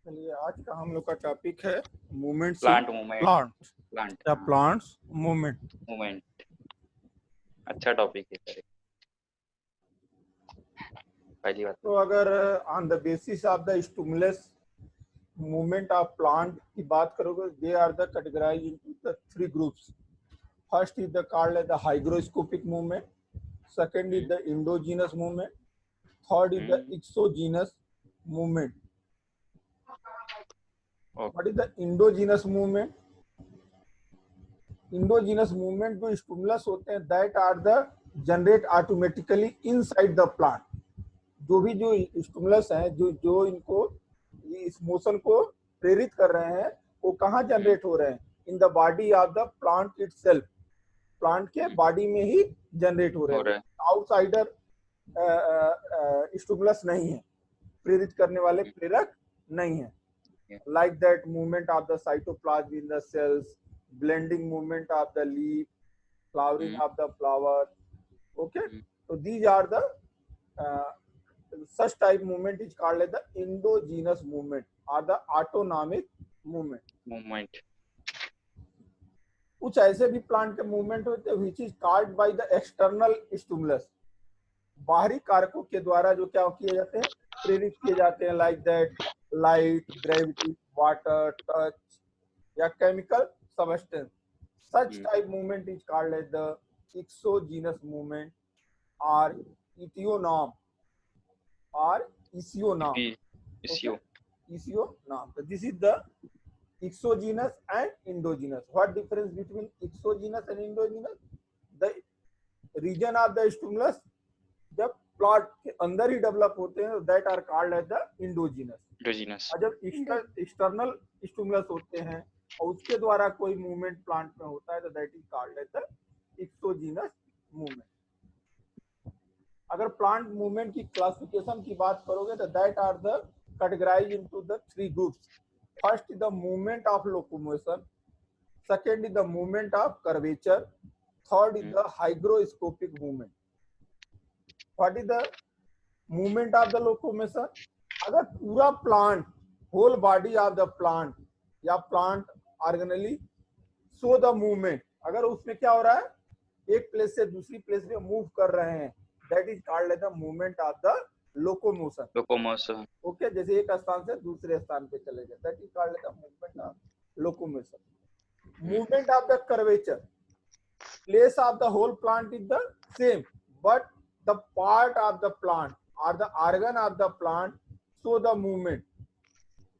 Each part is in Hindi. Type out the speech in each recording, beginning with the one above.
चलिए आज का हम लोग का टॉपिक है movements in plant movement. Plant plant या प्लांट्स मूवमेंट। मूवमेंट अच्छा टॉपिक है सर। पहली बात तो अगर on the basis of the stimulus movement of plant की बात करोगे, they are the categorise into the three groups. First is the called the hygroscopic movement, second is the endogenous movement, third is the exogenous movement. What is the endogenous movement? Endogenous movement जो स्टिमुलस होते हैं that are the generate automatically inside the plant. जो भी जो स्टिमुलस हैं जो जो इनको इस मोशन को प्रेरित कर रहे हैं वो कहाँ जनरेट हो रहे हैं? In the body of the plant itself. Plant के बॉडी में ही जनरेट हो रहे हैं, आउटसाइडर स्टिमुलस नहीं है, प्रेरित करने वाले प्रेरक नहीं है। like that movement of the cytoplasm in the cells, blending movement of the leaf, flowering of the flower. Okay, so these are the such type movement is called as the endogenous movement or the autonomic movement. कुछ ऐसे भी प्लांट के मूवमेंट होते हैं which is caused by the external stimulus, बाहरी कारकों के द्वारा जो क्या किए जाते हैं, प्रेरित किए जाते हैं, like that light, gravity, water, touch या chemical substance. Such type movement is called as the exogenous movement और इथियोनाम और इसियोनाम। इसियोनाम। So this is the exogenous and endogenous. What difference between exogenous and endogenous? The region of the stimulus जब प्लॉट के अंदर ही डेवलप होते हैं that are called as the endogenous. और जब एक्सटर्नल स्टिमुलस होते हैं और उसके द्वारा कोई मूवमेंट प्लांट में होता है तो that is called as the exogenous movement. अगर प्लांट मूवमेंट की क्लासिफिकेशन की बात करोगे तो that are the categorise into the three groups. First is the movement of locomotion, second is the movement of curvature, third is the hygroscopic movement. What is the movement of the locomotion? अगर पूरा plant, whole body of the plant या plant organelle show the movement, अगर उसमें क्या हो रहा है, एक प्लेस से दूसरी प्लेस में मूव कर रहे हैं, that is called the movement of the locomotion. Okay, जैसे एक स्थान से दूसरे स्थान पे चले गए, that is called the movement of locomotion. Movement of the curvature, place of the whole plant is the same but the part of the plant or the organ of the plant show the movement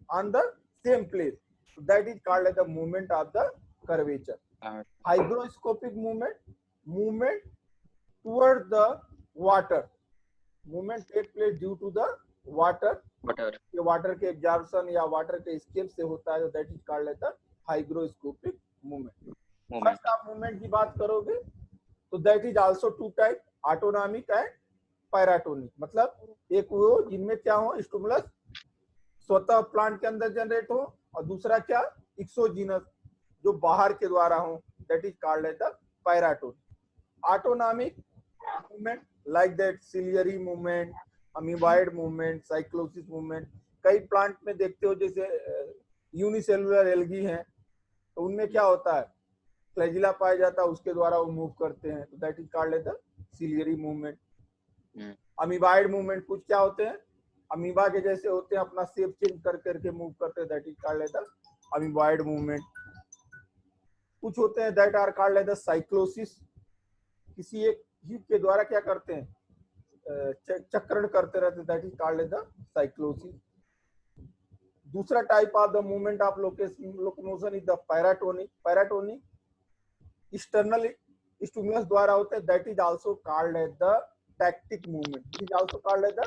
on the same place, so that is called as the movement of the curvature. Hygroscopic movement towards the water, movement take place due to the water ये वाटर के एब्जॉर्प्शन या वाटर के एस्केप से होता है, that is called as the hygroscopic movement. First आप मूवमेंट की बात करोगे तो that is also two type, autonomic and paratonic. मतलब एक वो जिनमें क्या हो, स्टिमुलस स्वतः प्लांट के अंदर जनरेट हो, और दूसरा क्या, एक्सोजीनस जो बाहर के द्वारा हो, that is called as the paratonic. Autonomic movement like that ciliary movement, amoeboid movement, cyclosis movement. कई प्लांट में देखते हो जैसे यूनिसेलुलर एल्गी हैं तो उनमें क्या होता है, फ्लैजिला पाया जाता है, उसके द्वारा वो मूव करते हैं, तो that is called as the ciliary movement. Amoeboid movement कुछ क्या होते हैं, अमीबा के जैसे होते हैं, अपना शेप चेंज कर करके मूव करते हैं, that is called as the amoeboid movement. कुछ होते हैं that are called as the cyclosis, किसी एक जीव के द्वारा क्या करते हैं, चक्रण करते रहते हैं, that is called as the cyclosis. दूसरा type of the movement of locomotion is the paratonic. Paratonic external stimulus द्वारा होते हैं, that is also called as the tactic movement. It is also called as the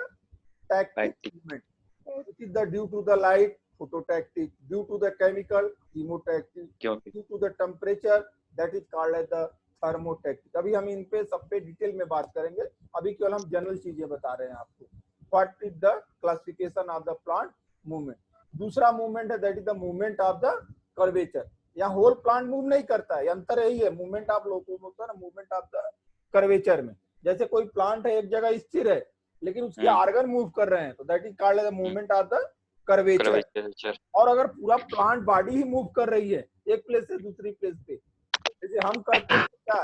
tactic movement. It is the due to the light, phototactic, due to the chemical, chemotactic, due to the temperature, that is called as the thermotactic. अभी हम इन पे सब पे डिटेल में बात करेंगे, अभी केवल हम जनरल चीजें बता रहे हैं आपको। What is the classification of the plant movement? दूसरा मूवमेंट है that is the movement of the curvature. यहाँ होल प्लांट मूव नहीं करता है, अंतर यही है movement of locomotion, movement of the curvature में। जैसे कोई प्लांट है एक जगह स्थिर है लेकिन उसके ऑर्गन मूव कर रहे हैं, तो that is called as the movement of the curvature. Curvature. और अगर पूरा प्लांट बॉडी ही मूव कर रही है एक प्लेस से दूसरी प्लेस पे, जैसे हम करते हैं क्या,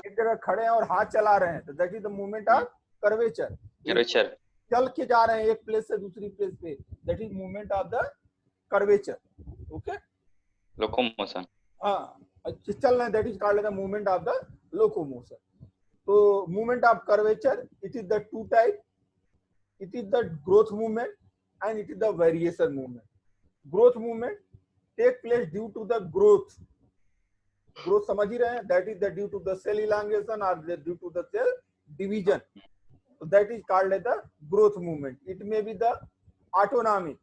एक जगह खड़े हैं और हाथ चला रहे हैं, तो that is the movement of curvature. Curvature. चल के जा रहे हैं एक प्लेस से दूसरी प्लेस पे, that is movement of the curvature. Okay, locomotion. हाँ, चल रहे हैं, that is called the movement of the locomotion. तो movement of curvature, it is the two type, it is the growth movement and it is the variation movement. Growth movement take place due to the growth, growth समझ ही रहे हैं, that is the due to the cell elongation और due to the cell division, so that is called as the growth movement. It may be the autonomic,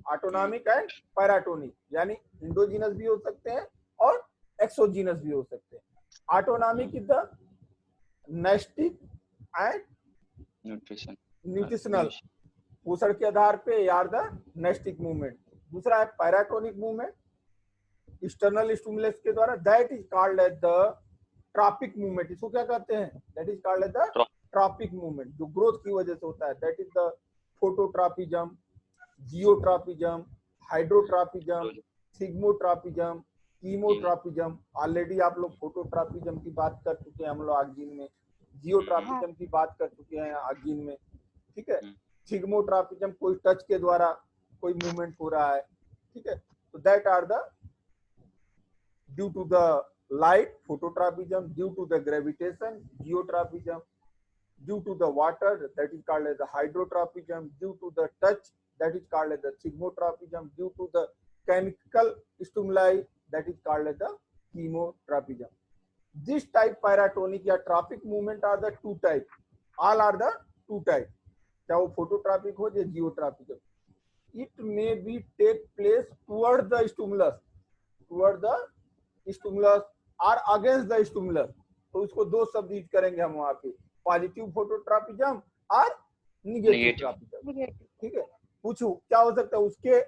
autonomic and paratonic, यानी इंडोजीनस भी हो सकते हैं और एक्सोजीनस भी हो सकते हैं। Autonomic is the nastic and nutritional, पोषण के आधार पे यार द नेस्टिक मूवमेंट। दूसरा है पैराटोनिक मूवमेंट, एक्सटर्नल स्टिमुलस के द्वारा, that is called as the tropic movement. इसको क्या कहते हैं, that is called as the tropic movement, जो ग्रोथ की वजह से होता है, that is the phototropism, geotropism, hydrotropism, thigmotropism, chemotropism. Already आप लोग फोटोट्रॉपिज्म की बात कर चुके हैं हम लोग आगजीन में, जियोट्रॉपिज्म की बात कर चुके हैं आगजीन में, ठीक है। सिग्मोट्रॉपिज्म कोई टच के द्वारा कोई मूवमेंट हो रहा है, ठीक है। तो that are the due to the light, phototropism, due to the gravitation, geotropism, due to the water, that is called as the hydrotropism, due to the touch, that is called as the sigmotropism, due to the chemical stimuli, that is called as the chemotropism. This type paratonic या tropic movement are the two type, all are the two type, चाहे वो phototropic हो या geotropic। It may be take place toward the stimulus, toward the stimulus और अगेंस्ट द स्टिमुलस। तो उसको दो शब्द यूज करेंगे हम वहां पे, पॉजिटिव फोटोट्रॉपिज्म और निगेटिव ट्रॉपिज्म, ठीक है। कुछ क्या हो सकता है, उसके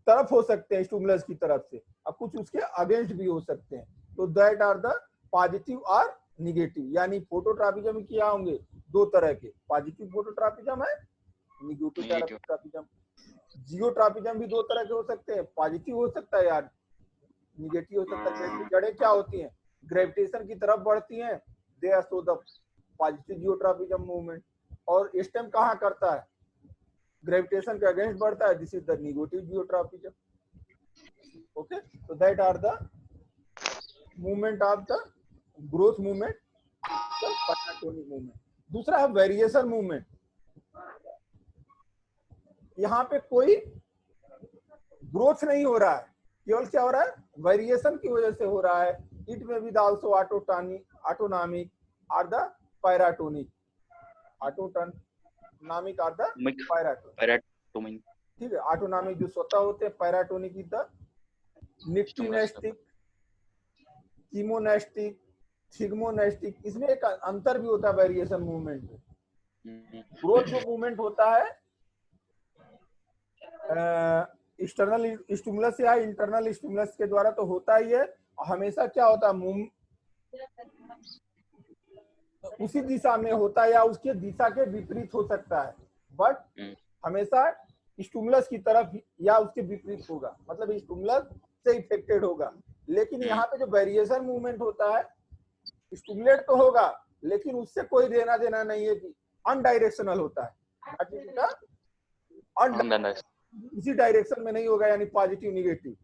तरफ हो सकते हैं स्टिमुलस की तरफ से, और कुछ उसके अगेंस्ट भी हो सकते हैं। तो दैट आर द पॉजिटिव और निगेटिव, यानी फोटोट्रॉपिज्म क्या होंगे, दो तरह के, पॉजिटिव फोटोट्रॉपिज्म है, निगेटिव ट्रॉपिज्म। जियोट्रॉपिज्म भी दो तरह के हो सकते हैं, पॉजिटिव हो सकता है यार निगेटिव हो सकता है। जड़ें क्या होती हैं, ग्रेविटेशन की तरफ बढ़ती हैं, they are so the positive geotropism movement. और स्टेम कहाँ करता है, ग्रेविटेशन के अगेंस्ट बढ़ता है, this is the negative geotropism. Okay, so that are the movement of the growth movement, the paratonic movement। दूसरा है वेरिएशन मूवमेंट। यहाँ पे कोई ग्रोथ नहीं हो रहा है, केवल क्या हो रहा है, वेरिएशन की वजह से हो रहा है। इट में भी आल्सो ऑटोनॉमिक और द पैराटोनिक, ऑटोनॉमिक और द पैराटोनिक, ठीक है। ऑटोनॉमिक जो स्वतः होते हैं, पैराटोनिक इज द निफ्टिनेस्टिक, कीमोनेस्टिक, थिग्मोनेस्टिक। इसमें एक अंतर भी होता है वेरिएशन मूवमेंट में। ग्रोथ जो मूवमेंट होता है एक्सटर्नल स्टिमुलस या इंटरनल स्टिमुलस के द्वारा तो होता ही है, हमेशा क्या होता है, उसी दिशा में होता है या उसके दिशा के विपरीत हो सकता है, बट हमेशा स्टिमुलस की तरफ या उसके विपरीत होगा, मतलब स्टिमुलस से इफेक्टेड होगा। लेकिन यहाँ पे जो वेरिएशन मूवमेंट होता है, स्टिमुलेट तो होगा लेकिन उससे कोई लेना देना नहीं है, कि अनडायरेक्शनल होता है, इसी डायरेक्शन में नहीं होगा, यानी पॉजिटिव निगेटिव,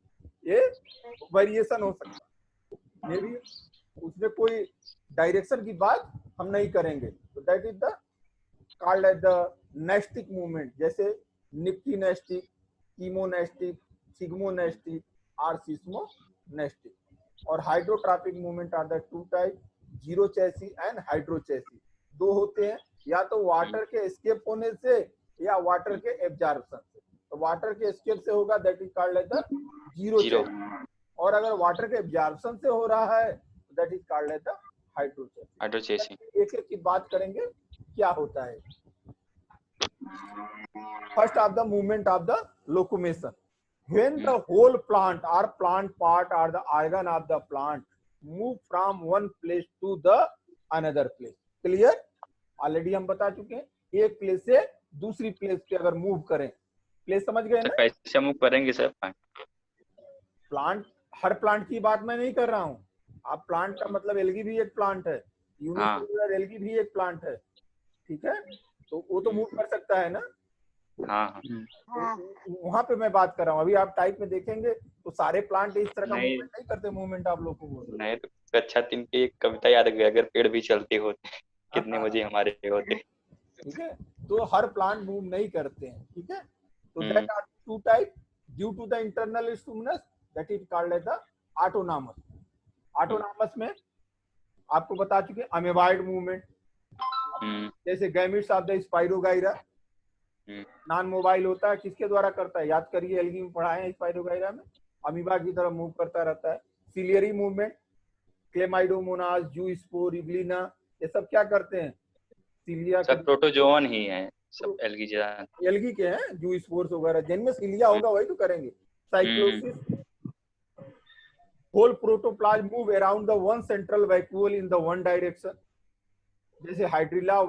ये वेरिएशन हो सकता है। मे बी उसमें कोई डायरेक्शन की बात हम नहीं करेंगे। तो that is the called as the nastic movement, जैसे निफ्टिनेस्टिक, कीमोनेस्टिक, सिग्मोनेस्टिक और सिस्मोनेस्टिक। और hydrotropic movement are the two type, xerochasy and hydrochasy. दो होते हैं, या तो वाटर के एस्केप होने से या वाटर के एब्जॉर्प्शन से। तो वाटर के एस्केप से होगा, that is called as the xerochasy, और अगर वाटर के एब्जॉर्प्शन से हो रहा है, that is called as the hydrochasy. एक एक की बात करेंगे क्या होता है। First of the movement of the locomotion, when the whole plant or plant part or the organ of the plant move from one place to the another place। Clear, already हम बता चुके हैं, एक प्लेस से दूसरी प्लेस पे अगर मूव करें प्लेस समझ गए सर ना? कैसे मूव करेंगे सर? प्लांट, हर प्लांट की बात मैं नहीं कर रहा हूँ। आप प्लांट का मतलब एल्गी भी एक प्लांट है, हाँ। यूनिसेलुलर एल्गी भी एक प्लांट है, ठीक है? तो वो तो मूव कर सकता है ना। हाँ हाँ। तो वहां पे मैं बात कर रहा हूँ। अभी आप टाइप में देखेंगे तो सारे प्लांट इस तरह का नहीं मूवमेंट नहीं करते, मूवमेंट आप लोग को बोल रहे नहीं, तो कक्षा 3 की एक कविता याद गई, अगर पेड़ भी चलते होते हैं। कितने मजे हमारे होते। ठीक है, तो हर प्लांट मूव नहीं करते हैं, ठीक है? तो hmm. That are two type due to the internal stimulus, that is called as the autonomous. Autonomous में आपको बता चुके अमेबाइड मूवमेंट, हम्म। जैसे gametes of the Spirogyra hmm. Non mobile होता है, किसके द्वारा करता है? याद करिए, एल्गी में पढ़ाए हैं स्पाइरोगाइरा में, अमीबा की तरह मूव करता रहता है। सिलियरी मूवमेंट, क्लेमाइडोमोनास, जूस्पोर, इग्लिना, ये सब क्या करते हैं? सिलिया के, सब प्रोटोजोन ही है, सब एल्गी जैसा। एल्गी के हैं, जूस्पोर्स वगैरह, जिनमें सिलिया हम्म। होगा वही तो करेंगे। Hmm. Cyclosis, whole protoplasm move around the one central vacuole in the one direction, जैसे हाइड्रिला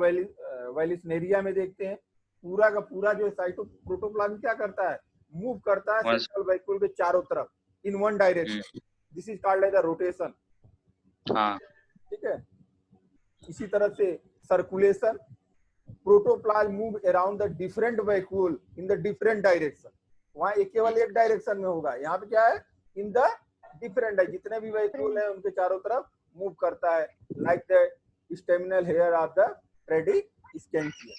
वेलिसनेरिया में देखते हैं, पूरा का पूरा जो साइटो प्रोटोप्लाज्म क्या करता है? मूव करता है once- सेंट्रल वैक्यूल के चारों तरफ in one direction, this is called as the rotation, हाँ। ठीक है? इसी तरह से circulation, protoplasm move around the different vacuole in the different direction, वहां एक केवल एक डायरेक्शन में होगा, यहाँ पे क्या है? इन द डिफरेंट है, जितने भी वैक्यूल है उनके चारों तरफ मूव करता है, like the staminal hair of the Tradescantia.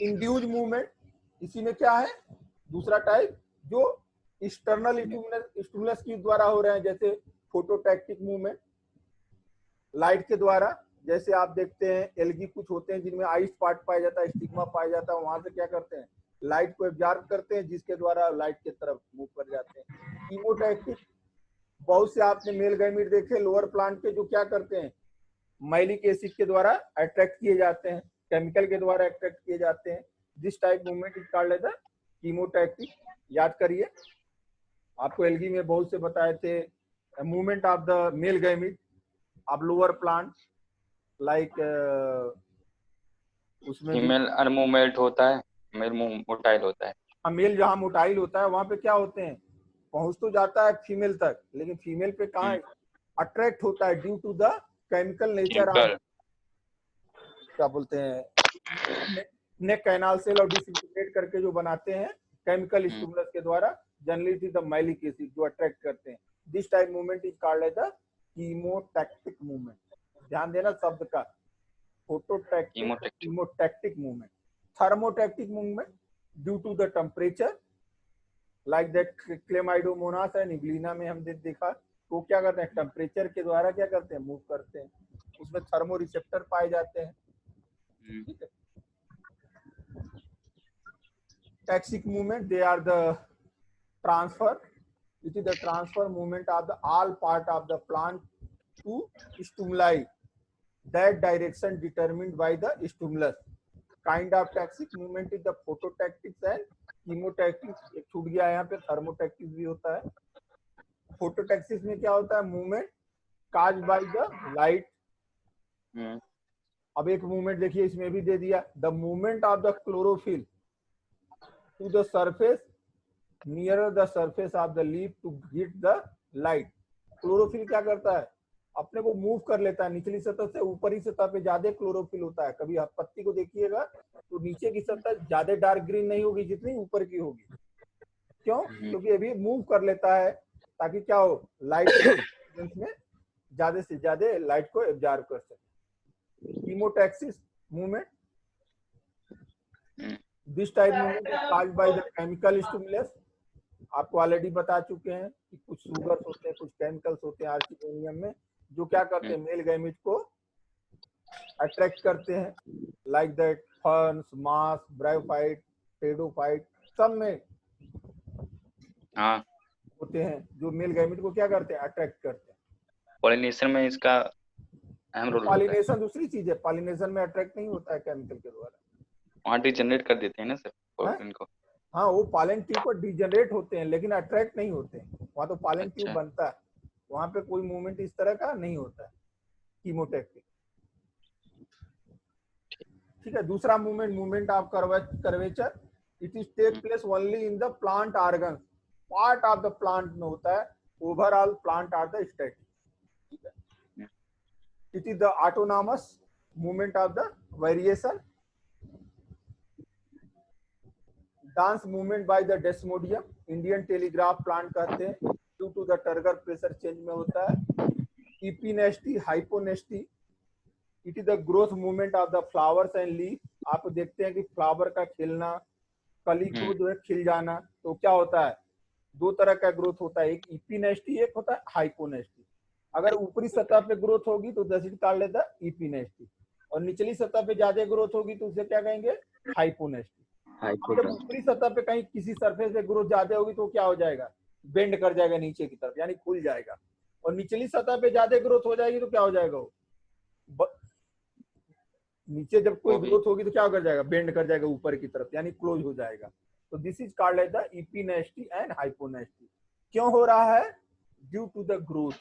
Induced movement, इसी में क्या है? दूसरा टाइप जो एक्सटर्नल स्टिमुलस के द्वारा हो रहे हैं, जैसे फोटोटैक्टिक मूवमेंट, लाइट के द्वारा, जैसे आप देखते हैं एल्गी कुछ होते हैं जिनमें आइस पार्ट पाया जाता है, स्टिग्मा पाया जाता है, वहां से क्या करते हैं? लाइट को एब्जॉर्ब करते हैं, जिसके द्वारा लाइट की तरफ मूव कर जाते हैं। कीमोटैक्टिक, बहुत से आपने मेल गैमीट देखे लोअर प्लांट के, जो क्या करते हैं? मैलिक एसिड के द्वारा अट्रैक्ट किए जाते हैं, केमिकल के द्वारा अट्रैक्ट किए जाते हैं। This type movement is called as the chemotactic. याद करिए, आपको एल्गी में बहुत से बताए थे movement of the male gamete of lower plant, like उसमें भी फीमेल अनमूवमेंट होता है, मेल मोटाइल होता है। मेल जहाँ मोटाइल होता है वहां पे क्या होते हैं? पहुंच तो जाता है फीमेल तक, लेकिन फीमेल पे कहाँ अट्रैक्ट होता है due to the chemical nature of, chemical. क्या बोलते हैं, नेक कैनाल सेल और डिसइंटीग्रेट करके जो बनाते हैं केमिकल स्टिमुलस के द्वारा, जनरली द मैलिक एसिड जो अट्रैक्ट करते हैं। This type movement is called as the chemotactic movement. ध्यान देना शब्द का, phototactic, chemotactic. Chemotactic movement. Thermotactic movement due to the temperature, like that Chlamydomonas and Euglena में हम देखा, तो क्या करते हैं? टेम्परेचर के द्वारा क्या करते हैं? मूव करते हैं, उसमें थर्मो रिसेप्टर पाए जाते हैं, ठीक है? Taxic movement, they are the transfer, it is the transfer movement of the all part of the plant to stimuli, that direction determined by the stimulus. Kind of टैक्सिक movement is the phototactics and chemotactics। एक छूट गया यहाँ पे, थर्मोटैक्टिक्स भी होता है। फोटोटैक्सिस में क्या होता है? Movement caused by the light. अब एक मूवमेंट देखिए इसमें भी दे दिया, the movement of the chlorophyll to the surface near the surface of the leaf to get the light. Chlorophyll क्या करता है? अपने को मूव कर लेता है, निचली सतह से ऊपरी सतह पे ज्यादा क्लोरोफिल होता है। कभी आप पत्ती को देखिएगा तो नीचे की सतह ज्यादा डार्क ग्रीन नहीं होगी जितनी ऊपर की होगी। क्यों? क्योंकि अभी मूव कर लेता है ताकि क्या हो? लाइट में ज्यादा से ज्यादा लाइट को एब्जॉर्ब कर सके। Chemotaxis movement, this type movement is caused by the chemical stimulus. आपको ऑलरेडी बता चुके हैं कि कुछ शुगर्स होते हैं, कुछ केमिकल्स होते हैं आर्किडोनियम में, जो क्या करते हैं? मेल गैमीट को अट्रैक्ट करते हैं, like that ferns, mass, bryophyte, pteridophyte, सब में होते हैं जो मेल गैमीट को क्या करते हैं? अट्रैक्ट करते हैं। पॉलिनेशन में इसका अहम रोल होता है। पॉलिनेशन दूसरी चीज है, पॉलिनेशन में अट्रैक्ट नहीं होता है केमिकल के द्वारा, वहाँ डिजनरेट कर देते हैं ना सर इनको। हाँ, वो पॉलन ट्यूब पर डिजनरेट होते हैं लेकिन अट्रैक्ट नहीं होते हैं। वहाँ तो पॉलन ट्यूब बनता है, वहाँ पे कोई मूवमेंट इस तरह का नहीं होता है। कीमोटैक्टिक, ठीक है। दूसरा movement of curvature, it is take place only in the plant organ, part of the plant में होता है, overall plant are the static, ठीक है। It is the autonomous movement of the variation, dance movement by the Desmodium, Indian telegraph plant कहते हैं, due to the turgor pressure change में होता है। Epinasty, hyponasty, it is the growth movement of the flowers and leaf, आप देखते हैं कि फ्लावर का खिलना, कली को जो है खिल जाना, तो क्या होता है, दो तरह का ग्रोथ होता है, एक इपिनेस्टी, एक होता है हाइपोनेस्टी। अगर ऊपरी सतह पे ग्रोथ होगी तो दस काट लेता है इपिनेस्टी, और निचली सतह पे ज्यादा ग्रोथ होगी तो उसे क्या कहेंगे, हाइपोनेस्टी। जब ऊपरी सतह पे कहीं किसी सरफेस पे ग्रोथ ज्यादा होगी तो क्या हो जाएगा, बेंड कर जाएगा नीचे की तरफ, यानी खुल जाएगा। और निचली सतह पे ज्यादा ग्रोथ हो जाएगी तो क्या हो जाएगा, वो नीचे जब कोई ग्रोथ होगी तो क्या कर जाएगा, बेंड कर जाएगा ऊपर की तरफ, यानी क्लोज हो जाएगा। तो this is called as the epinasty and hyponasty. क्यों हो रहा है, due to the growth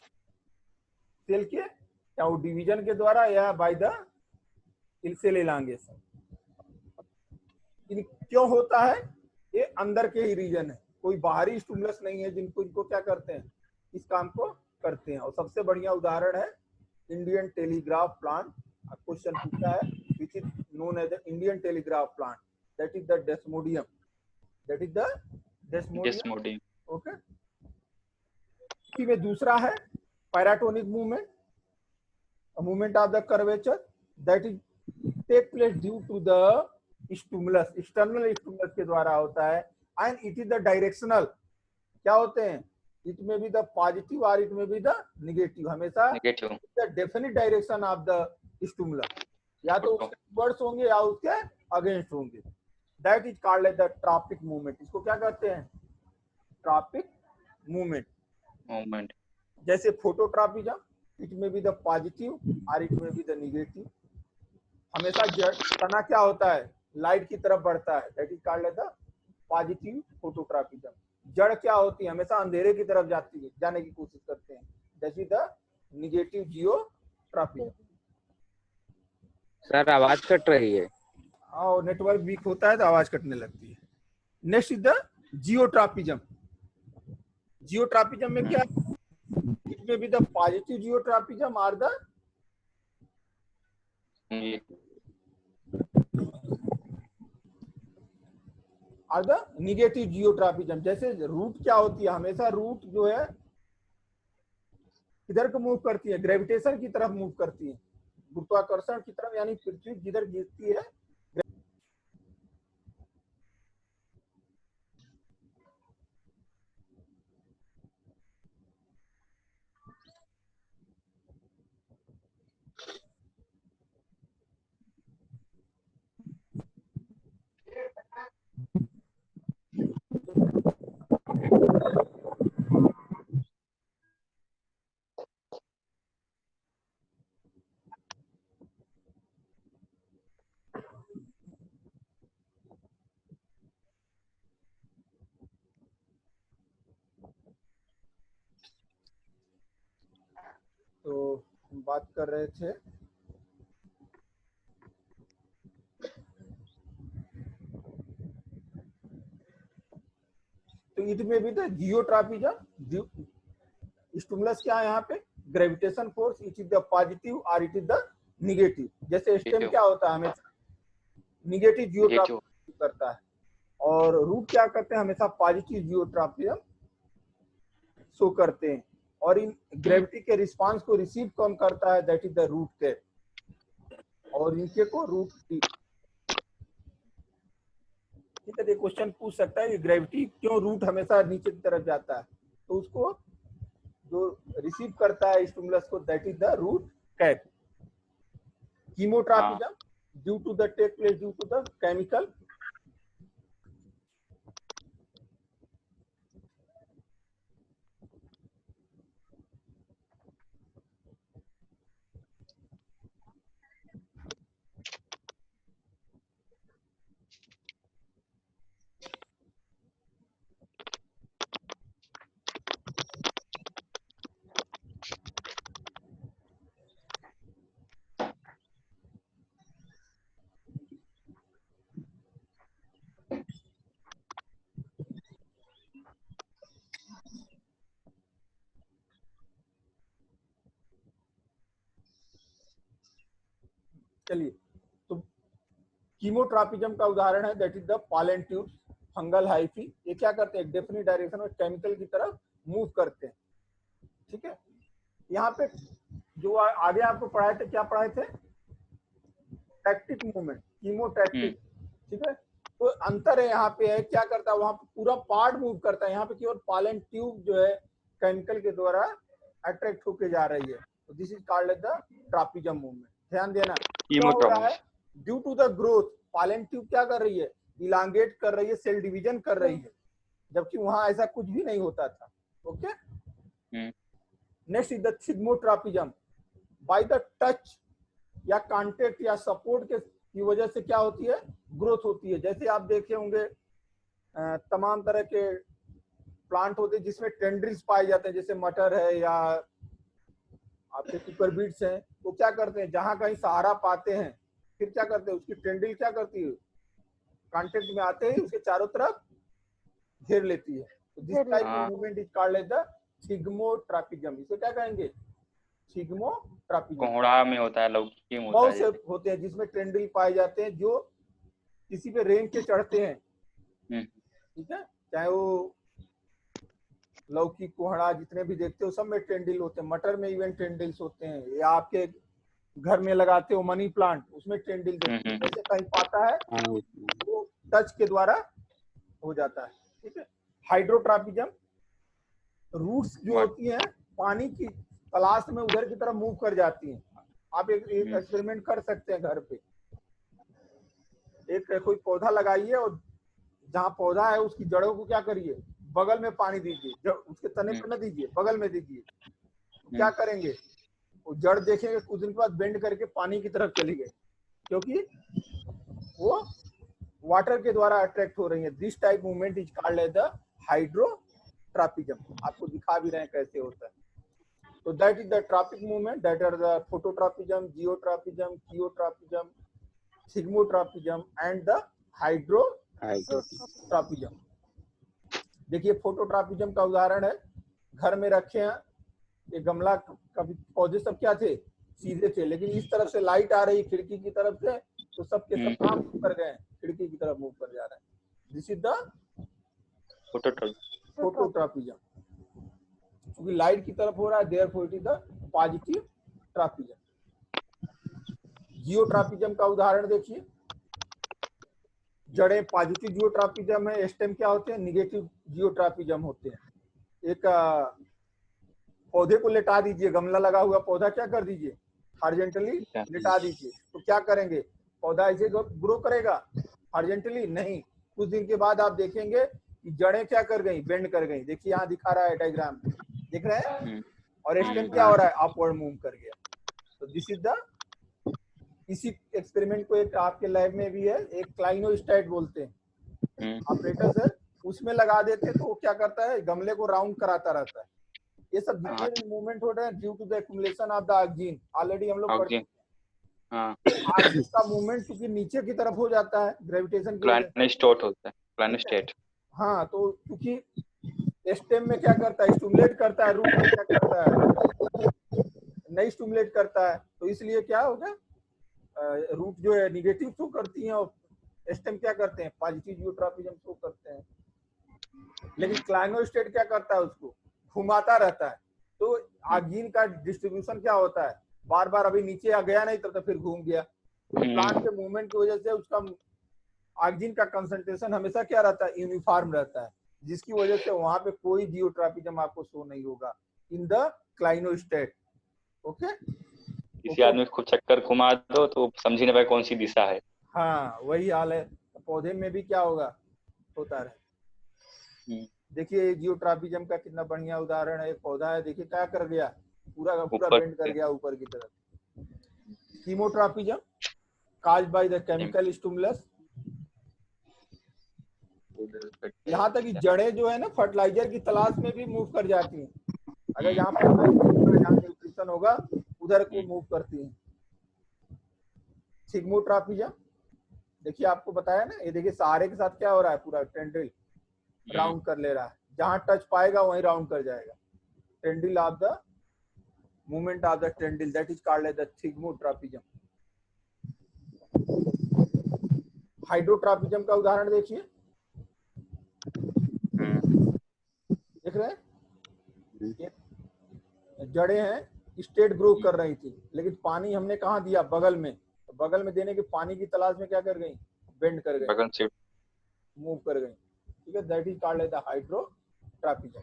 cell के, या वो डिवीजन के द्वारा या बाय द सेल एलांगेशन। क्यों होता है, ये अंदर के ही रीजन है, कोई बाहरी स्टिमुलस नहीं है जिनको इनको क्या करते हैं, इस काम को करते हैं। और सबसे बढ़िया उदाहरण है इंडियन टेलीग्राफ प्लांट। क्वेश्चन पूछा है which is known as the Indian telegraph plant, that is the Desmodium, that is the Desmodium, okay. इसी में दूसरा है paratonic movement, movement of the curvature, that is take place due to the stimulus, external stimulus के द्वारा होता है। And it is the directional, क्या होते हैं, it may be the positive और it may be the negative, हमेशा the definite direction of the stimulus, या तो उसके टुवर्ड्स होंगे या उसके अगेंस्ट होंगे। That is called as the tropic movement. इसको क्या कहते हैं, ट्रॉपिक मूवमेंट। जैसे phototropism, it may be the positive और it may be the negative. हमेशा तना क्या होता है, लाइट की तरफ बढ़ता है, that is called as the positive phototropism. जड़ क्या होती है, हमेशा अंधेरे की तरफ जाती है, जाने की कोशिश करते हैं, that is the negative geotropism. Sir आवाज कट रही है, हाँ, नेटवर्क वीक होता है तो आवाज कटने लगती है। Next is the geotropism. Geotropism में क्या, it may be the positive geotropism और द नेगेटिव जियोट्रॉपिज्म। जैसे रूट क्या होती है, हमेशा रूट जो है किधर को मूव करती है, ग्रेविटेशन की तरफ मूव करती है, गुरुत्वाकर्षण की तरफ, यानी पृथ्वी जिधर गिरती है। तो हम बात कर रहे थे तो इट में भी द जियोट्रॉपिज्म। स्टिमुलस क्या है यहाँ पे, gravitation force, it is the positive और इट इज द नेगेटिव। जैसे स्टेम क्या होता है, हमेशा नेगेटिव जियोट्रॉपिज्म करता है, और रूट क्या करते हैं, हमेशा पॉजिटिव जियोट्रॉपिज्म शो करते हैं। और इन ग्रेविटी के रिस्पांस को रिसीव कौन करता है, that is the root cap, और इनके को रूट टिप। ठीक है, क्वेश्चन पूछ सकता है कि ग्रेविटी क्यों रूट हमेशा नीचे की तरफ जाता है, तो उसको जो रिसीव करता है स्टिमुलस को, that is the root cap. Chemotropism, due to the take place due to the chemical, चलिए, तो कीमोट्रापिज्म का उदाहरण है that is the pollen tubes, fungal hyphae. ये क्या करते हैं, डेफिनेट डायरेक्शन में केमिकल की तरफ मूव करते हैं। ठीक है, यहाँ पे जो आगे आपको पढ़ाए थे, क्या पढ़ाए थे, टैक्टिक मूवमेंट, कीमोटैक्टिक। ठीक है, तो अंतर है यहाँ पे है, क्या करता है, वहां पे पूरा पार्ट मूव करता है, यहाँ पे केवल पॉलन ट्यूब जो है केमिकल के द्वारा अट्रैक्ट होके जा रही है। तो this is called the tropism movement. ध्यान देना, क्या हो रहा है, due to the growth pollen tube क्या कर रही है, इलांगेट कर रही है, सेल डिवीजन कर रही है, जबकि वहां ऐसा कुछ भी नहीं होता था। Okay, next is the thigmotropism. By the touch या कांटेक्ट या सपोर्ट के की वजह से क्या होती है, ग्रोथ होती है। जैसे आप देखे होंगे तमाम तरह के प्लांट होते हैं जिसमें टेंड्रिल्स पाए जाते हैं, जैसे मटर है या आपके कुकरबीट्स हैं, वो क्या करते हैं, जहां कहीं सहारा पाते हैं फिर क्या करते हैं, उसकी टेंड्रिल क्या करती है, कांटेक्ट में आते ही उसके चारों तरफ घेर लेती है। तो this type of movement is called the thigmotropism. इसे क्या कहेंगे, सिग्मोट्रापिज्म। कोहड़ा में होता है, लौकी में होता बहुत है से जैसे। होते हैं जिसमें टेंड्रिल पाए जाते हैं जो किसी पे रेंग के चढ़ते हैं। ठीक है, चाहे वो लौकी, कोहड़ा जितने भी देखते हो सब में टेंड्रिल होते हैं, मटर में इवन टेंड्रिल्स होते हैं, या आपके घर में लगाते हो मनी प्लांट, उसमें टेंड्रिल देखते हो। जैसे कहीं पाता है वो टच के द्वारा हो जाता है। ठीक है, हाइड्रोट्रापिज्म, रूट्स जो होती हैं पानी की तलाश में उधर की तरफ मूव कर जाती हैं। आप एक एक्सपेरिमेंट कर सकते हैं घर पे, एक कोई पौधा लगाइए और जहाँ पौधा है उसकी जड़ों को क्या करिए, बगल में पानी दीजिए, उसके तने पे न दीजिए, बगल में दीजिए। तो क्या करेंगे, वो जड़ देखेंगे कुछ दिन के बाद बेंड करके पानी की तरफ चली गई, क्योंकि वो वाटर के द्वारा अट्रैक्ट हो रही है। This type movement is called the hydrotropism. आपको दिखा भी रहे हैं कैसे होता है। तो that is the tropic movement, that are the phototropism, geotropism, chemotropism, thigmotropism and the hydrotropism. देखिए, फोटोट्रापिज्म का उदाहरण है, घर में रखे हैं, ये गमला, कभी पौधे सब क्या थे, सीधे थे, लेकिन इस तरफ से लाइट आ रही खिड़की की तरफ से, तो सब के सब कहाँ मूव कर गए, खिड़की की तरफ मूव कर जा रहे हैं। दिस इज द फोटोट्रापिज्म, क्योंकि लाइट की तरफ हो रहा है, therefore it is the positive tropism. Geotropism का उदाहरण देखिए, जड़ें पॉजिटिव जियोट्रापिज्म है, स्टेम क्या होते हैं, निगेटिव जियोट्रापिज्म होते हैं। एक पौधे को लेटा दीजिए, गमला लगा हुआ पौधा क्या कर दीजिए, हॉरिजॉन्टली लेटा दीजिए, तो क्या करेंगे, पौधा ऐसे ग्रो करेगा, हॉरिजॉन्टली नहीं। कुछ दिन के बाद आप देखेंगे कि जड़ें क्या कर गई, बेंड कर गई। देखिए यहाँ दिखा रहा है डायग्राम, दिख रहे हैं, और स्टेम क्या हो रहा है, अपवर्ड मूव कर गया। तो दिस इज द, इसी एक्सपेरिमेंट को एक आपके लैब में भी है, एक क्लाइनोस्टैट बोलते हैं, ऑपरेटर्स है, उसमें लगा देते हैं, तो वो क्या करता है, गमले को राउंड कराता रहता है। ये सब जितने भी मूवमेंट हो रहे हैं due to the accumulation of the oxygen, already हम लोग पढ़ चुके हैं। ऑक्सीजन का मूवमेंट क्योंकि नीचे की तरफ हो जाता है ग्रेविटेशन की वजह से, होता है प्लैनेस्टेट। हाँ, तो क्योंकि स्टेम में क्या करता है, स्टिमुलेट करता है, रूट में क्या करता है, नहीं स्टिमुलेट करता है, तो इसलिए क्या होगा, रूट जो है निगेटिव शो करती है और स्टेम क्या करते हैं, पॉजिटिव जियोट्रॉपिज्म शो करते हैं। लेकिन क्लाइनोस्टेट क्या करता है, उसको घुमाता रहता है। तो ऑक्सीजन का डिस्ट्रीब्यूशन क्या होता है, बार बार अभी नीचे आ गया नहीं तो फिर घूम गया। प्लांट के मूवमेंट की वजह से उसका ऑक्सीजन का कंसंट्रेशन हमेशा क्या रहता है, यूनिफॉर्म रहता है, जिसकी वजह से वहां पे कोई जियोट्रॉपिज्म आपको शो नहीं होगा इन द क्लाइनोस्टेट। ओके, किसी आदमी को चक्कर घुमा दो तो समझ ही नहीं पाए कौन सी दिशा है। हाँ, वही हाल है, पौधे में भी क्या होगा, होता रहे। देखिए जियोट्रॉपिज्म का कितना बढ़िया उदाहरण है, एक पौधा है, देखिए क्या कर गया, पूरा का पूरा बेंड कर गया ऊपर की तरफ। Chemotropism caused by the chemical stimulus, यहाँ तक कि जड़ें जो है ना फर्टिलाइजर की तलाश में भी मूव कर जाती हैं। अगर यहाँ पर न्यूट्रिशन होगा उधर को मूव करती हैं। सिग्मोट्रॉपिज्म, देखिए आपको बताया ना, ये देखिए सहारे के साथ क्या हो रहा है, पूरा टेंड्रिल राउंड कर ले रहा है, जहां टच पाएगा वहीं राउंड कर जाएगा। Tendril of the movement of the tendril, that is called as the thigmotropism. Hydrotropism का उदाहरण देखिए, देख रहे हैं, ये जड़ें हैं स्टेट ग्रो कर रही थी, लेकिन पानी हमने कहाँ दिया, बगल में, तो बगल में देने के पानी की तलाश में क्या कर गई, बेंड कर गई, बगल से मूव कर गई, ठीक है, that is called as the hydrotropism.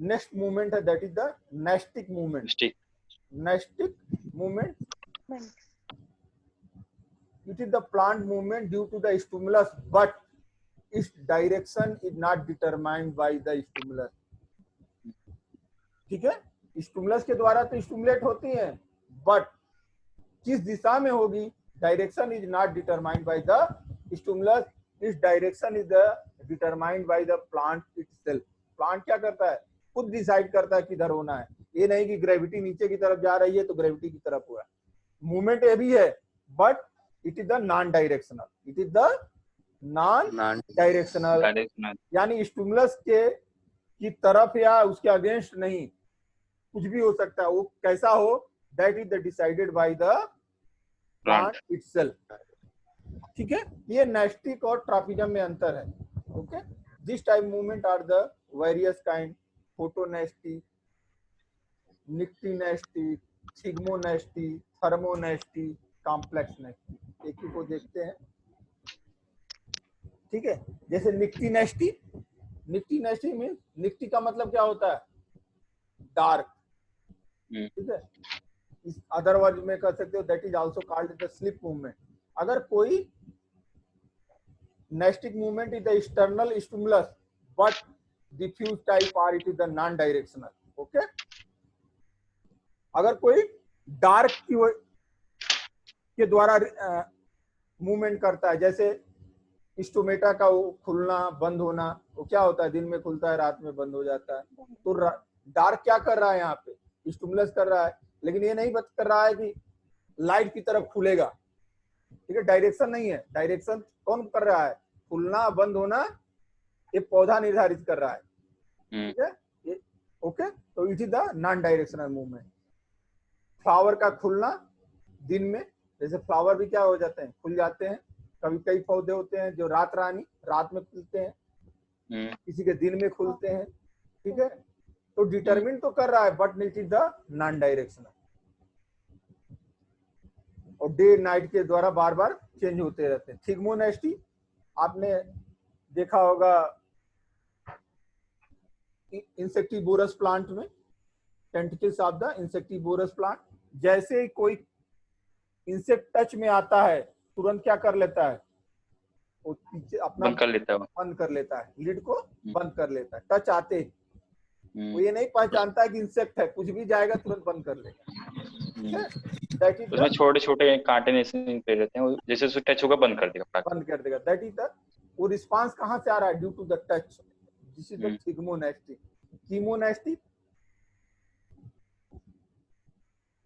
Next movement है that is the nastic movement. Stick nastic movement, it is the plant movement due to the stimulus but its direction is not determined by the stimulus। ठीक है, स्टिमुलस के द्वारा तो स्टिमुलेट होती है, बट किस दिशा में होगी, direction is not determined by the stimulus, इस direction is the determined by the plant itself. Plant क्या करता है, खुद डिसाइड करता है किधर होना है, ये नहीं कि ग्रेविटी नीचे की तरफ जा रही है तो ग्रेविटी की तरफ हुआ। मूवमेंट ये भी है, but it is the non directional, it is the non directional, यानी स्टिमुलस के की तरफ या उसके अगेंस्ट नहीं, कुछ भी हो सकता है, वो कैसा हो, that is the decided by the plant itself. ठीक है, ये नेस्टिक और ट्रापिज्म में अंतर है। Okay, this type movement are the various kind, photonasty, nyctinasty, thigmonasty, thermonasty, complex nasty. एक ही को देखते हैं, ठीक है, जैसे निक्टिनेस्टी, निक्टिनेस्टी मीन, निक्टी का मतलब क्या होता है, डार्क, ठीक है, इस अदर वर्ड में कह सकते हो that is also called the sleep movement. अगर कोई nastic movement is the external stimulus but diffuse type और it is the non directional. Okay, अगर कोई डार्क के द्वारा मूवमेंट करता है, जैसे स्टोमेटा का वो खुलना बंद होना, वो क्या होता है, दिन में खुलता है रात में बंद हो जाता है, तो डार्क क्या कर रहा है, यहाँ पे स्टिमुलस कर रहा है, लेकिन ये नहीं कर रहा है कि लाइट की तरफ खुलेगा, ठीक है, डायरेक्शन नहीं है, डायरेक्शन कौन कर रहा है, खुलना बंद होना ये पौधा निर्धारित कर रहा है, ठीक है, ये ओके, तो it is the non directional movement. Flower का खुलना दिन में, जैसे फ्लावर भी क्या हो जाते हैं, खुल जाते हैं, कभी कई पौधे होते हैं जो रात रानी रात में खुलते हैं, किसी के दिन में खुलते हैं, ठीक है, तो डिटरमिन तो कर रहा है but it is the non directional, और डे नाइट के द्वारा बार बार चेंज होते रहते हैं। थिग्मोनेस्टी आपने देखा होगा इंसेक्टिवोरस प्लांट में, tentacles of the insectivorous plant, जैसे ही कोई इंसेक्ट टच में आता है तुरंत क्या कर लेता है, वो पीछे अपना बंद कर लेता है, लिड को बंद कर लेता है, टच आते वो ये नहीं पहचानता है कि इंसेक्ट है, कुछ भी जाएगा तुरंत बंद कर लेगा। उसमें छोटे छोटे कांटे पे रहते हैं, जैसे उसे टच होगा बंद कर देगा, दैट इज द, वो रिस्पांस कहाँ से आ रहा है, due to the touch, this is the thigmonasty. Chemonasty,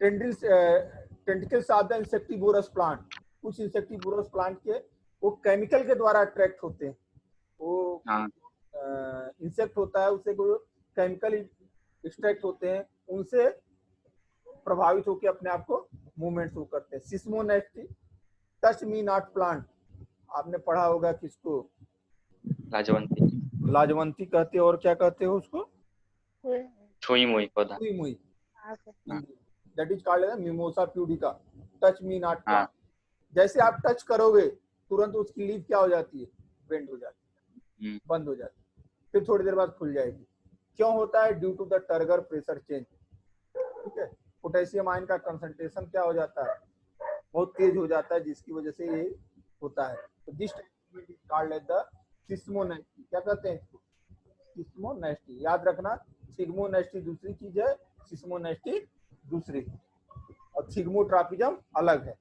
tentacles of the insectivorous plant, कुछ इंसेक्टिवोरस प्लांट के वो केमिकल के द्वारा अट्रैक्ट होते हैं, वो इंसेक्ट होता है उससे कोई केमिकल एक्सट्रैक्ट होते हैं, उनसे प्रभावित होकर अपने आप को मूवमेंट शुरू करते हैं। सिस्मोनेस्टी, टच मी नॉट प्लांट, आपने पढ़ा होगा किसको, लाजवंती, लाजवंती कहते हो, और क्या कहते हो उसको, छुई मुई पौधा, छुई मुई, that is called mimosa pudica, touch me not plant. जैसे आप टच करोगे तुरंत उसकी लीफ क्या हो जाती है, बेंड हो जाती है, बंद हो जाती है, फिर थोड़ी देर बाद खुल जाएगी। क्यों होता है, due to the turgor pressure change, ठीक है, पोटेशियम आयन का कंसंट्रेशन क्या हो जाता है, बहुत तेज हो जाता है, जिसकी वजह से ये होता है। तो this type is called as the seismonasty. क्या कहते हैं, सिस्मोनेस्टी, याद रखना, थिग्मोनेस्टी दूसरी चीज है, सिस्मोनेस्टी दूसरी, और थिग्मोट्रापिज्म अलग है।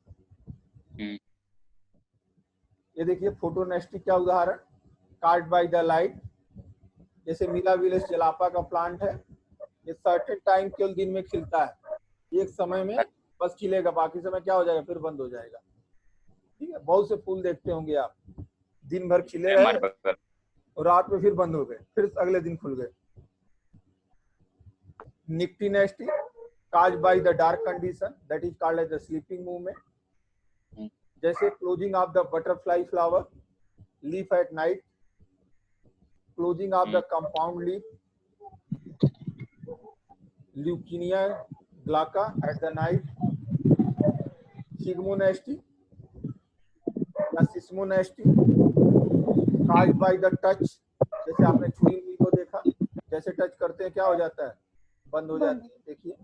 ये देखिए फोटोनेस्टी का उदाहरण, कार्ड बाय द लाइट, जैसे मिलाविलस जलापा का प्लांट है, ये सर्टेन टाइम केवल दिन में खिलता है, एक समय में बस खिलेगा, बाकी समय क्या हो जाएगा, फिर बंद हो जाएगा, ठीक है। बहुत से फूल देखते होंगे आप, दिन भर खिले रहे और रात में फिर बंद हो गए, फिर अगले दिन खुल गए। निक्टिनेस्टी, caused by the dark condition, that is called as the sleeping movement, जैसे closing of the butterfly flower, leaf at night, closing of the compound leaf, Leucaena glauca at the night, thigmonasty या seismonasty, caused by the touch, जैसे आपने छुरी मुरी को देखा, जैसे टच करते हैं क्या हो जाता है, बंद हो जाती है। देखिए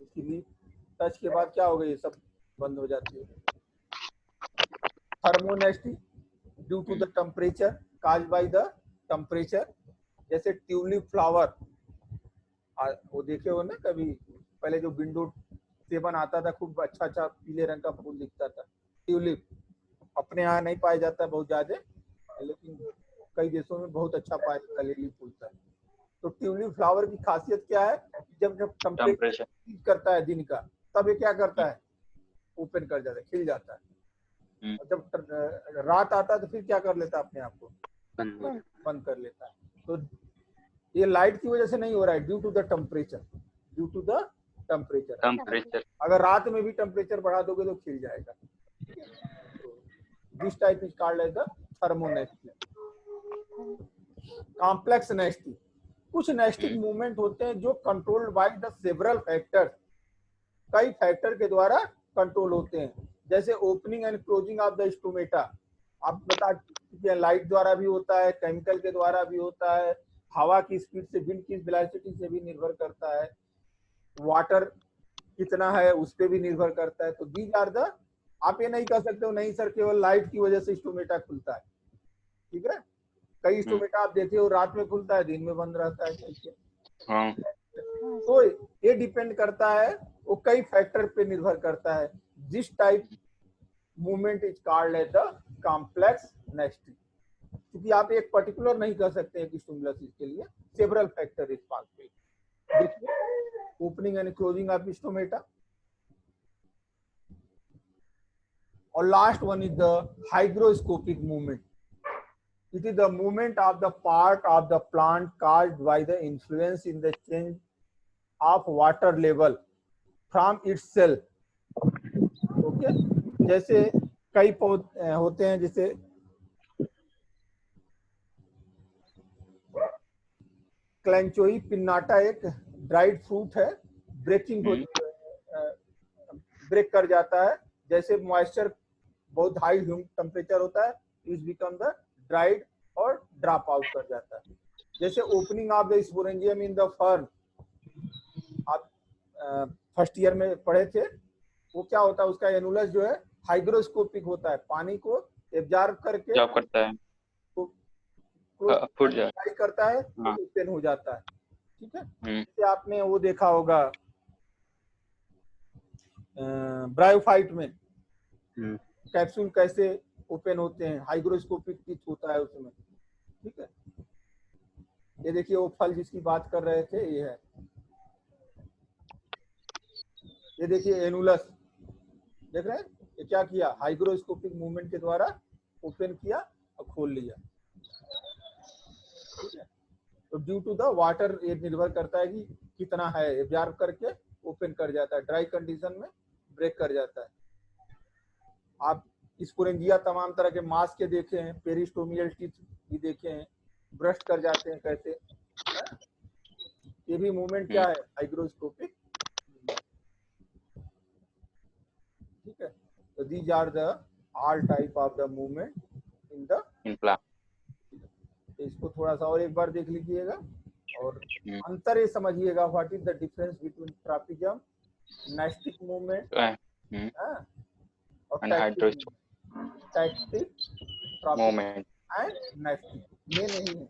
इसकी लीफ टच के बाद क्या हो गई, ये सब बंद हो जाती है। Thermonasty due to the temperature, caused by the temperature, जैसे ट्यूलिप फ्लावर, वो देखे हो ना कभी, पहले जो विंडो सेवन आता था, खूब अच्छा अच्छा पीले रंग का फूल दिखता था, ट्यूलिप। अपने यहाँ नहीं पाया जाता बहुत ज्यादा, लेकिन कई देशों में बहुत अच्छा पाया जाता है, लिली फूलता है। तो ट्यूलिप फ्लावर की खासियत क्या है, जब जब टेम्परेचर करता है दिन का, तब ये क्या करता है, ओपन कर जाता है, खिल जाता है। और जब रात आता है तो फिर क्या कर लेता है, अपने आप को बंद कर लेता है। तो ये लाइट की वजह से नहीं हो रहा है, due to the temperature, due to the temperature. अगर रात में भी टेम्परेचर बढ़ा दोगे तो खिल जाएगा। This type is called as the thermonasty. Complex nasty, कुछ नेस्टिक मूवमेंट होते हैं जो controlled by the several factors, कई फैक्टर के द्वारा कंट्रोल होते हैं। जैसे opening and closing of the stomata, आप बता चुके हैं, लाइट द्वारा भी होता है, केमिकल के द्वारा भी होता है, हवा की स्पीड से, विंड की वेलोसिटी से भी निर्भर करता है, वाटर कितना है उस पर भी निर्भर करता है। तो दीज आर द, आप ये नहीं कह सकते हो नहीं सर केवल लाइट की वजह से स्टोमेटा खुलता है, ठीक है। कई स्टोमेटा आप देखे हो रात में खुलता है, दिन में बंद रहता है। तो ये डिपेंड करता है, वो कई फैक्टर पे निर्भर करता है। This type movement is called as the complex nasty, क्योंकि आप एक पर्टिकुलर नहीं कर सकते हैं कि स्टिमुलस के लिए, सेवरल फैक्टर रिस्पॉन्सिबल। देखिए opening and closing of stomata, और last one is the hygroscopic movement. It is the movement of the part of the plant caused by the influence in the change of water level from its cell. Okay? जैसे कई पौधे होते हैं, जैसे क्लेंचोई पिन्नाटा एक ड्राइड फ्रूट है, ब्रेकिंग ब्रेक कर जाता है, जैसे मॉइस्चर बहुत हाई टेम्परेचर होता है, इट बिकम द ड्राइड और ड्रॉप आउट कर जाता है। जैसे opening of the sporangium in the fern, आप फर्स्ट ईयर में पढ़े थे, वो क्या होता है, उसका एनुलस जो है हाइग्रोस्कोपिक होता है, पानी को एब्जॉर्ब करके करता है, तो करता है, तो ओपन हो जाता है, ठीक है। जैसे आपने वो देखा होगा ब्रायोफाइट में कैप्सूल कैसे ओपन होते हैं, हाइग्रोस्कोपिक टिच होता है उसमें, ठीक है। ये देखिए वो फल जिसकी बात कर रहे थे, ये है, ये देखिए एनुलस, देख रहे हैं, ये क्या किया, हाइग्रोस्कोपिक मूवमेंट के द्वारा ओपन किया और खोल लिया, ठीक है। तो ड्यू टू द वाटर ये निर्भर करता है कि कितना है, एब्जॉर्ब करके ओपन कर जाता है, ड्राई कंडीशन में ब्रेक कर जाता है। आप स्पोरेंजिया तमाम तरह के मांस के देखे हैं, पेरिस्टोमियल टिच भी देखे हैं, ब्रश कर जाते हैं कैसे, ये भी मूवमेंट क्या है, हाइग्रोस्कोपिक, ठीक है। तो these are the all type of the movement in the plant. इसको थोड़ा सा और एक बार देख लीजिएगा और अंतर ये समझिएगा, what is the difference between tropism, nastic movement और टैक्टिक मूवमेंट एंड नेस्टिक। ये नहीं है